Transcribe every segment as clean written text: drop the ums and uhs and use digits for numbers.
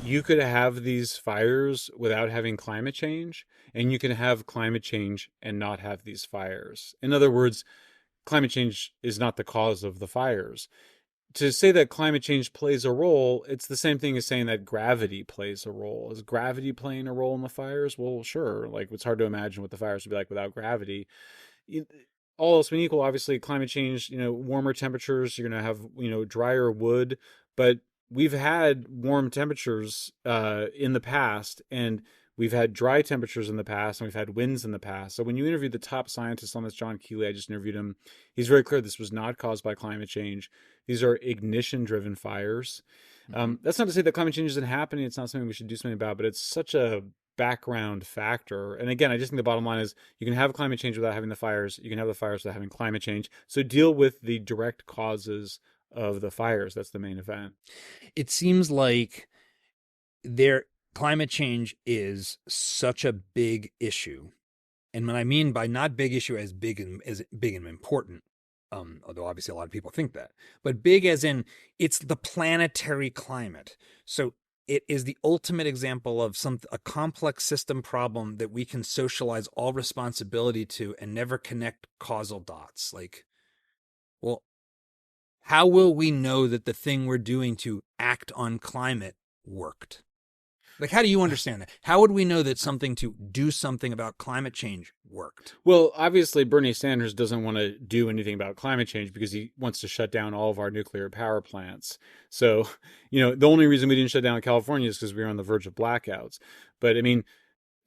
you could have these fires without having climate change, and you can have climate change and not have these fires. In other words, climate change is not the cause of the fires. To say that climate change plays a role, it's the same thing as saying that gravity plays a role. Is gravity playing a role in the fires? Well, sure. Like, it's hard to imagine what the fires would be like without gravity. All else being equal, obviously, climate change, warmer temperatures, you're going to have, drier wood. But we've had warm temperatures in the past, and we've had dry temperatures in the past, and we've had winds in the past. So when you interview the top scientist on this, John Keeley, I just interviewed him, he's very clear this was not caused by climate change. These are ignition driven fires. That's not to say that climate change isn't happening. It's not something we should do something about, but it's such a background factor. And again, I just think the bottom line is you can have climate change without having the fires. You can have the fires without having climate change. So deal with the direct causes of the fires. That's the main event. It seems like there climate change is such a big issue. And what I mean by not big issue as big and important, although obviously a lot of people think that, but big as in it's the planetary climate. So it is the ultimate example of a complex system problem that we can socialize all responsibility to and never connect causal dots. Like, well, how will we know that the thing we're doing to act on climate worked? Like, how do you understand that? How would we know that something to do something about climate change worked? Well, obviously, Bernie Sanders doesn't want to do anything about climate change because he wants to shut down all of our nuclear power plants. So, the only reason we didn't shut down California is because we were on the verge of blackouts. But I mean,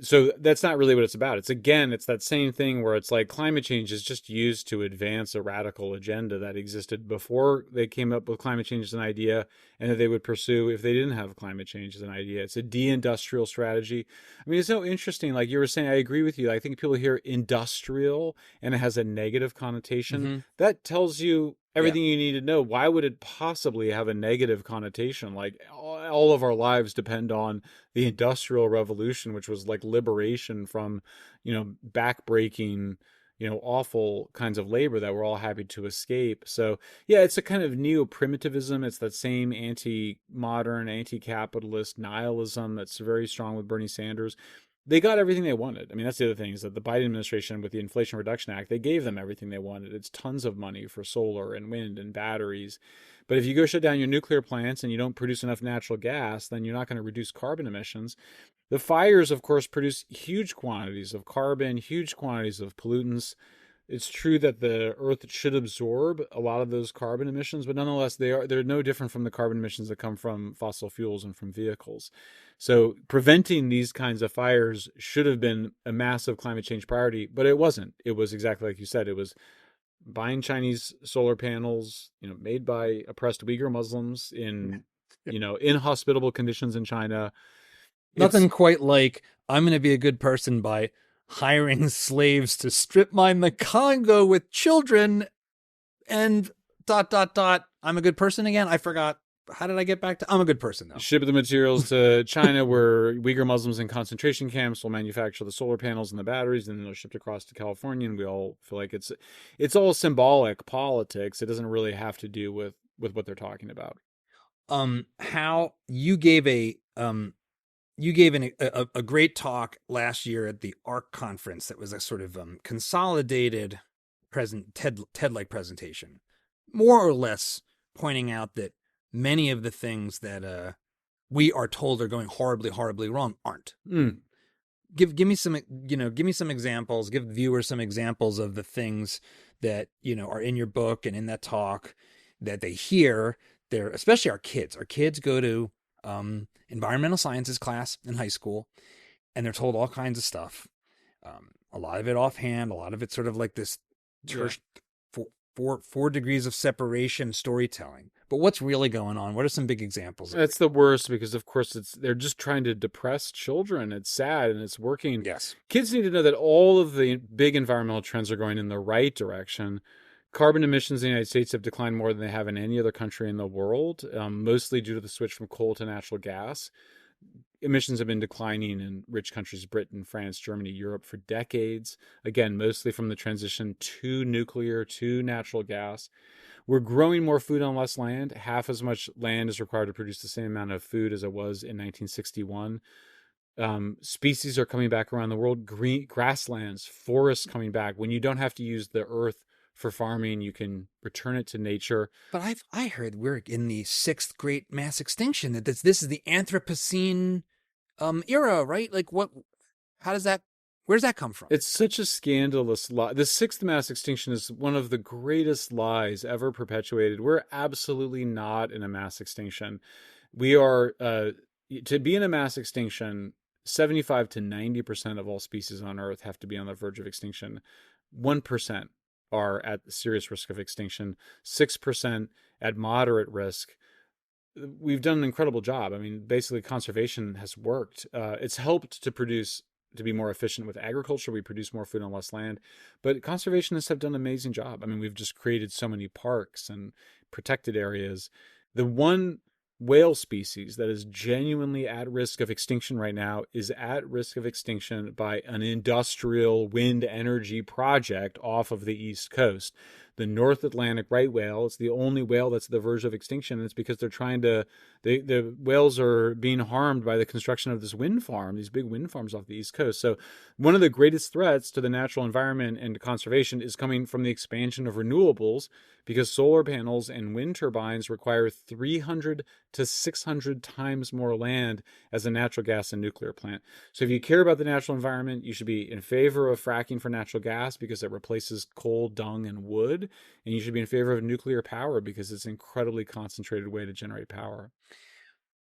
so that's not really what it's about. It's that same thing where it's like climate change is just used to advance a radical agenda that existed before they came up with climate change as an idea and that they would pursue if they didn't have climate change as an idea. It's a deindustrial strategy. I mean, it's so interesting. Like you were saying, I agree with you. I think people hear industrial and it has a negative connotation. Mm-hmm. That tells you everything you need to know. Why would it possibly have a negative connotation? Like all of our lives depend on the Industrial Revolution, which was like liberation from, backbreaking, awful kinds of labor that we're all happy to escape. So yeah, it's a kind of neo-primitivism. It's that same anti-modern, anti-capitalist nihilism that's very strong with Bernie Sanders. They got everything they wanted. I mean, that's the other thing is that the Biden administration with the Inflation Reduction Act, they gave them everything they wanted. It's tons of money for solar and wind and batteries. But if you go shut down your nuclear plants and you don't produce enough natural gas, then you're not going to reduce carbon emissions. The fires, of course, produce huge quantities of carbon, huge quantities of pollutants. It's true that the Earth should absorb a lot of those carbon emissions, but nonetheless, they're no different from the carbon emissions that come from fossil fuels and from vehicles. So preventing these kinds of fires should have been a massive climate change priority, but it wasn't. It was exactly like you said. It was buying Chinese solar panels, made by oppressed Uyghur Muslims in, inhospitable conditions in China. Nothing quite like I'm going to be a good person by hiring slaves to strip mine the Congo with children and ... I'm a good person again. I forgot. How did I get back to? I'm a good person now. Ship the materials to China where Uyghur Muslims in concentration camps will manufacture the solar panels and the batteries, and then they're shipped across to California. And we all feel like it's all symbolic politics. It doesn't really have to do with what they're talking about. How you gave a great talk last year at the ARC conference that was a sort of consolidated TED-like presentation, more or less pointing out that many of the things that we are told are going horribly, horribly wrong aren't. Give me some examples. Give viewers some examples of the things that are in your book and in that talk that they hear. They're especially our kids. Our kids go to environmental sciences class in high school, and they're told all kinds of stuff. A lot of it offhand, a lot of it sort of like this four degrees of separation storytelling. But what's really going on? What are some big examples? That's the worst because, of course, they're just trying to depress children. It's sad and it's working. Yes. Kids need to know that all of the big environmental trends are going in the right direction. Carbon emissions in the United States have declined more than they have in any other country in the world, mostly due to the switch from coal to natural gas. Emissions have been declining in rich countries, Britain, France, Germany, Europe, for decades. Again, mostly from the transition to nuclear, to natural gas. We're growing more food on less land. Half as much land is required to produce the same amount of food as it was in 1961. Species are coming back around the world. Green grasslands, forests coming back. When you don't have to use the earth for farming, you can return it to nature. But I heard we're in the sixth great mass extinction. That this is the Anthropocene era, right? Like what? How does that? Where does that come from? It's such a scandalous lie. The sixth mass extinction is one of the greatest lies ever perpetuated. We're absolutely not in a mass extinction. We are, to be in a mass extinction, 75 to 90% of all species on Earth have to be on the verge of extinction. 1% are at serious risk of extinction, 6% at moderate risk. We've done an incredible job. I mean, basically, conservation has worked. It's helped to be more efficient with agriculture. We produce more food on less land, but conservationists have done an amazing job. I mean, we've just created so many parks and protected areas. The one whale species that is genuinely at risk of extinction right now is at risk of extinction by an industrial wind energy project off of the East Coast. The North Atlantic right whale is the only whale that's at the verge of extinction, and it's because they're trying to the whales are being harmed by the construction of this wind farm, these big wind farms off the East Coast. So one of the greatest threats to the natural environment and to conservation is coming from the expansion of renewables, because solar panels and wind turbines require 300 to 600 times more land as a natural gas and nuclear plant. So if you care about the natural environment, you should be in favor of fracking for natural gas because it replaces coal, dung, and wood. And you should be in favor of nuclear power because it's an incredibly concentrated way to generate power.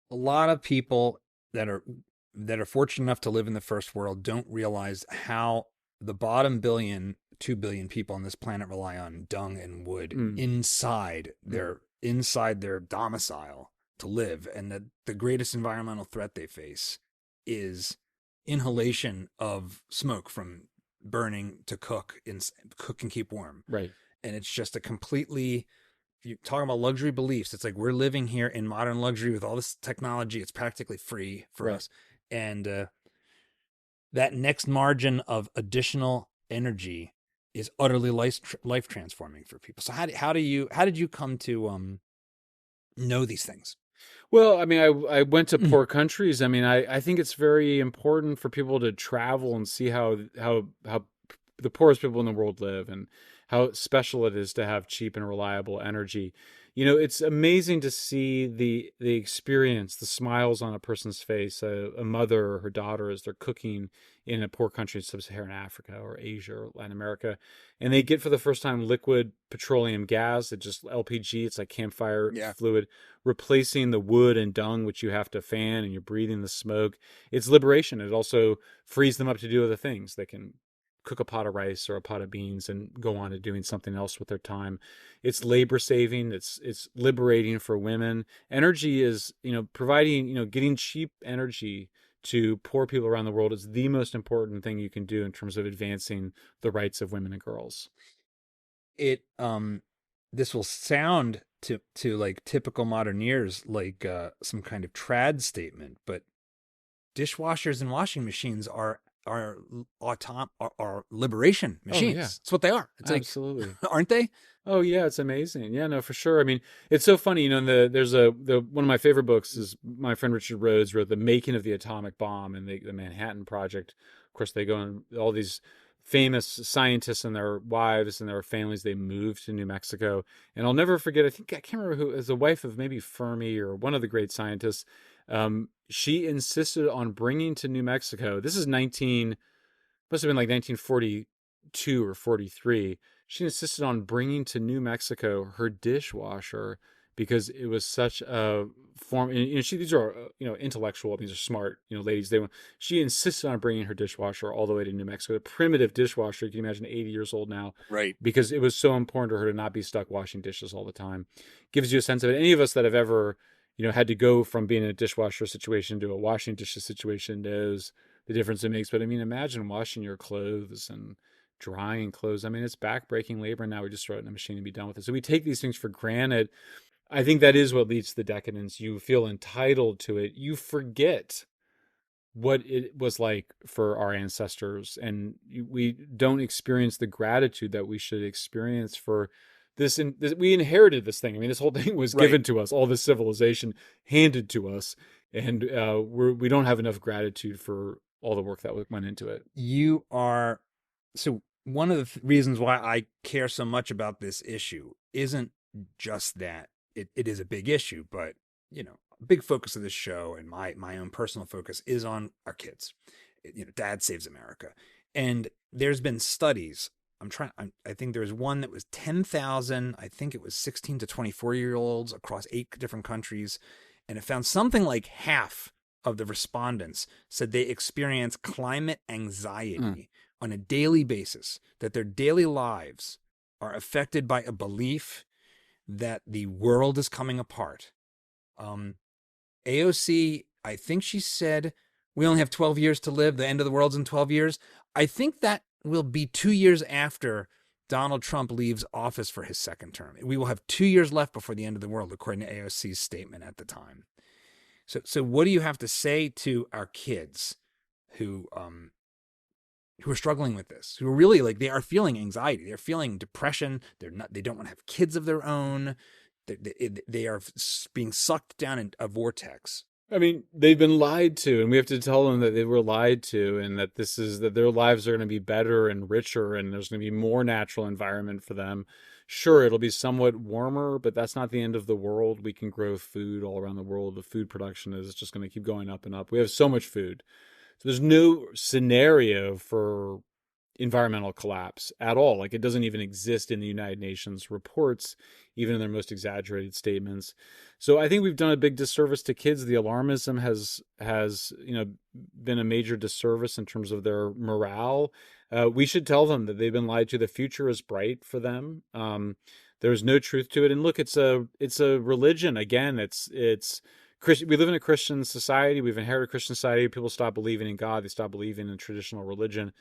A lot of people that are fortunate enough to live in the first world don't realize how the bottom 2 billion people on this planet rely on dung and wood inside their domicile to live, and that the greatest environmental threat they face is inhalation of smoke from burning to cook and keep warm. Right. And it's just a completely, if you talk about luxury beliefs, it's like we're living here in modern luxury with all this technology. It's practically free for us. And that next margin of additional energy is utterly life transforming for people. So how did you come to know these things? Well, I mean, I went to poor countries. I mean, I think it's very important for people to travel and see how the poorest people in the world live and how special it is to have cheap and reliable energy. You know, it's amazing to see the experience, the smiles on a person's face, a mother or her daughter as they're cooking in a poor country in sub-Saharan Africa or Asia or Latin America, and they get for the first time liquid petroleum gas. It's just LPG. It's like campfire fluid, replacing the wood and dung which you have to fan, and you're breathing the smoke. It's liberation. It also frees them up to do other things. They can cook a pot of rice or a pot of beans and go on to doing something else with their time. It's labor saving. It's liberating for women. Energy is, providing, getting cheap energy to poor people around the world is the most important thing you can do in terms of advancing the rights of women and girls. This will sound to like typical modern ears like some kind of trad statement, but dishwashers and washing machines are liberation machines. Oh, yeah. That's what they are. It's absolutely, like, aren't they? Oh yeah, it's amazing. Yeah, no, for sure. I mean, it's so funny. There's one of my favorite books is my friend Richard Rhodes wrote The Making of the Atomic Bomb and the Manhattan Project. Of course, they go on all these famous scientists and their wives and their families. They moved to New Mexico, and I'll never forget. I can't remember who, as the wife of maybe Fermi or one of the great scientists. She insisted on bringing to New Mexico. This is must have been like 1942 or 43. She insisted on bringing to New Mexico her dishwasher because it was such a form. And, these are intellectual, these are smart ladies. She insisted on bringing her dishwasher all the way to New Mexico, a primitive dishwasher. You can imagine, 80 years old now, right? Because it was so important to her to not be stuck washing dishes all the time. Gives you a sense of it. Any of us that have ever had to go from being in a dishwasher situation to a washing dishes situation knows the difference it makes. But I mean, imagine washing your clothes and drying clothes. I mean, it's backbreaking labor. Now we just throw it in a machine and be done with it. So we take these things for granted. I think that is what leads to the decadence. You feel entitled to it. You forget what it was like for our ancestors, and we don't experience the gratitude that we should experience for this. And we inherited this thing. I mean, this whole thing was Right. given to us, all this civilization handed to us, and we don't have enough gratitude for all the work that went into it. You are so one of the reasons why I care so much about this issue isn't just that it is a big issue, but a big focus of this show and my own personal focus is on our kids. Dad Saves America. And there's been studies. I think there was one that was 10,000, I think it was 16 to 24-year-olds across 8 different countries, and it found something like half of the respondents said they experience climate anxiety on a daily basis, that their daily lives are affected by a belief that the world is coming apart. AOC, I think she said, we only have 12 years to live. The end of the world's in 12 years. I think that will be 2 years after Donald Trump leaves office for his second term. We will have 2 years left before the end of the world, according to AOC's statement at the time. So what do you have to say to our kids who are struggling with this, who are really they are feeling anxiety, they're feeling depression, they don't want to have kids of their own, they are being sucked down in a vortex? I mean, they've been lied to, and we have to tell them that they were lied to, and that that their lives are going to be better and richer, and there's going to be more natural environment for them. Sure, it'll be somewhat warmer, but that's not the end of the world. We can grow food all around the world. The food production is just going to keep going up and up. We have so much food. So there's no scenario for environmental collapse at all. Like, it doesn't even exist in the United Nations reports, even in their most exaggerated statements. So I think we've done a big disservice to kids. The alarmism has been a major disservice in terms of their morale. We should tell them that they've been lied to. The future is bright for them. There's no truth to it. And look, it's a religion. Again, it's we live in a Christian society. We've inherited a Christian society. People stop believing in God. They stop believing in traditional religion.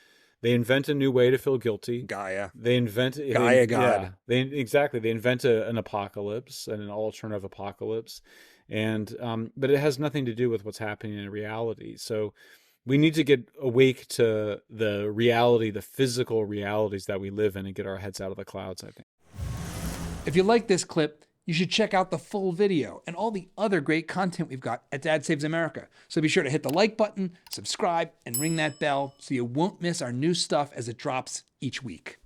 They invent a new way to feel guilty. Gaia. They invent Gaia God. Yeah, they invent an apocalypse and an alternative apocalypse, and but it has nothing to do with what's happening in reality. So we need to get awake to the reality, the physical realities that we live in, and get our heads out of the clouds, I think. If you like this clip, you should check out the full video and all the other great content we've got at Dad Saves America. So be sure to hit the like button, subscribe, and ring that bell so you won't miss our new stuff as it drops each week.